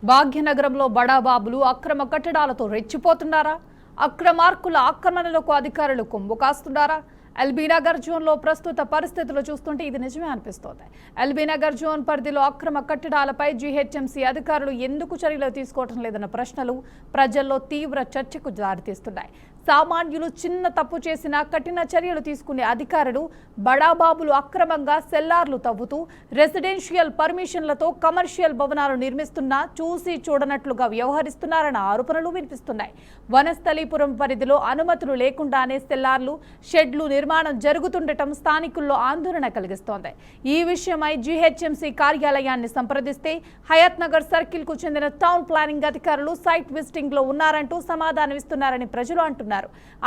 భాగ్యనగరంలో బడాబాబులు అక్రమ కట్టడాలతో రెచ్చిపోతున్నారా? అక్రమార్కుల ఆక్రమణలకు అధికారులు కొమ్ము కాస్తున్నారా? ఎల్బీనగర్ జోన్లో ప్రస్తుత పరిస్థితులు చూస్తుంటే ఇది నిజమే అనిపిస్తోంది. ఎల్బీనగర్ జోన్ పరిధిలో అక్రమ కట్టడాలపై జీహెచ్ఎంసీ అధికారులు ఎందుకు చర్యలు తీసుకోవటం లేదన్న ప్రశ్నలు ప్రజల్లో తీవ్ర చర్చకు దారితీస్తున్నాయి. సామాన్యులు చిన్న తప్పు చేసినా కఠిన చర్యలు తీసుకునే అధికారులు బడాబాబులు అక్రమంగా సెల్లార్లు తవ్వుతూ రెసిడెన్షియల్ పర్మిషన్లతో కమర్షియల్ భవనాలు నిర్మిస్తున్నా చూసి చూడనట్లుగా వ్యవహరిస్తున్నారన్న ఆరోపణలు వినిపిస్తున్నాయి. వనస్థలీపురం పరిధిలో అనుమతులు లేకుండానే సెల్లార్లు, షెడ్లు నిర్మాణం జరుగుతుండటం స్థానికుల్లో ఆందోళన కలిగిస్తోంది. ఈ విషయమై జీహెచ్ఎంసీ కార్యాలయాన్ని సంప్రదిస్తే హయత్ నగర్ సర్కిల్ కు చెందిన టౌన్ ప్లానింగ్ అధికారులు సైట్ విజిటింగ్ లో ఉన్నారంటూ సమాధానమిస్తున్నారని ప్రజలు అంటున్నారు.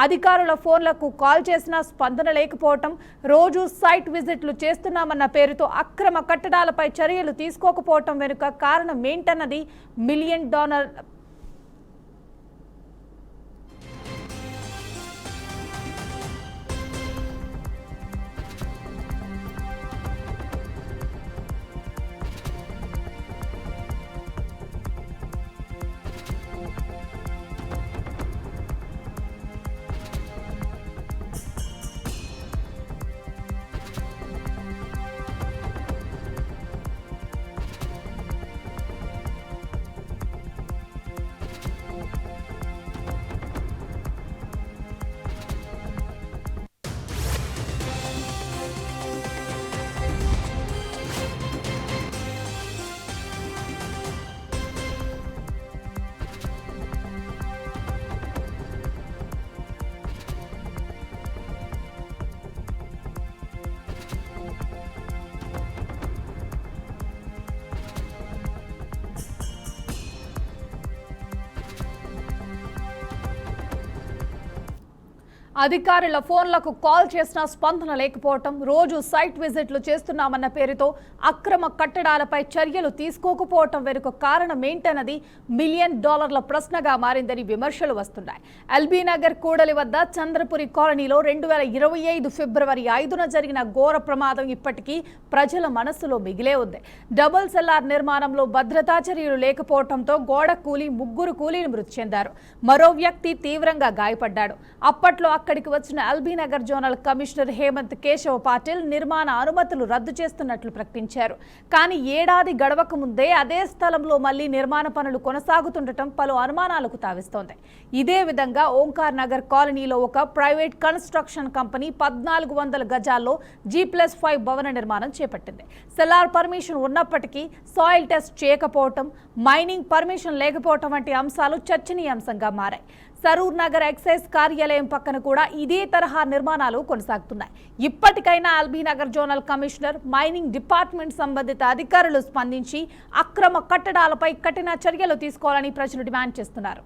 అధికారుల ఫోన్లకు కాల్ చేసినా స్పందన లేకపోవటం, రోజు సైట్ విజిట్లు చేస్తున్నామన్న పేరుతో అక్రమ కట్టడాలపై చర్యలు తీసుకోకపోవటం వెనుక కారణం ఏంటన్నది $1 మిలియన్ అధికారుల ఫోన్లకు కాల్ చేసినా స్పందన లేకపోవటం, రోజు సైట్ విజిట్లు చేస్తున్నామన్న పేరుతో అక్రమ కట్టడాలపై చర్యలు తీసుకోకపోవటం వెనుక కారణం ఏంటన్నది $1 మిలియన్ ప్రశ్నగా మారిందని విమర్శలు వస్తున్నాయి. ఎల్బీనగర్ కూడలి వద్ద చంద్రపురి కాలనీలో 2025 ఫిబ్రవరి 5న జరిగిన ఘోర ప్రమాదం ఇప్పటికీ ప్రజల మనస్సులో మిగిలే ఉంది. డబుల్ సెల్లార్ నిర్మాణంలో భద్రతా చర్యలు లేకపోవడంతో గోడ కూలి 3 కూలీలు మృతి చెందారు. మరో వ్యక్తి తీవ్రంగా గాయపడ్డాడు. అప్పట్లో అక్కడికి వచ్చిన ఎల్బీనగర్ జోనల్ కమిషనర్ హేమంత్ కేశవ పాటిల్ నిర్మాణ అనుమతులు రద్దు చేస్తున్నట్లు ప్రకటించారు. కానీ ఏడాది గడవక ముందే అదే స్థలంలో మళ్లీ నిర్మాణ పనులు కొనసాగుతుండటం పలు అనుమానాలకు తావిస్తోంది. ఇదే విధంగా ఓంకార్ నగర్ కాలనీలో ఒక ప్రైవేట్ కన్స్ట్రక్షన్ కంపెనీ 1400 గజాల్లో G+5 భవన నిర్మాణం చేపట్టింది. సెల్లార్ పర్మిషన్ ఉన్నప్పటికీ సాయిల్ టెస్ట్ చేయకపోవటం, మైనింగ్ పర్మిషన్ లేకపోవటం వంటి అంశాలు చర్చనీయాంశంగా మారాయి. సరూర్ నగర్ ఎక్సైజ్ కార్యాలయం పక్కన కూడా ఇదే తరహా నిర్మాణాలు కొనసాగుతున్నాయి. ఇప్పటికైనా LB Nagar zonal commissioner, mining department సంబంధిత అధికారులు స్పందించి అక్రమ కట్టడాలపై కఠిన చర్యలు తీసుకోవాలని ప్రజలు డిమాండ్ చేస్తున్నారు.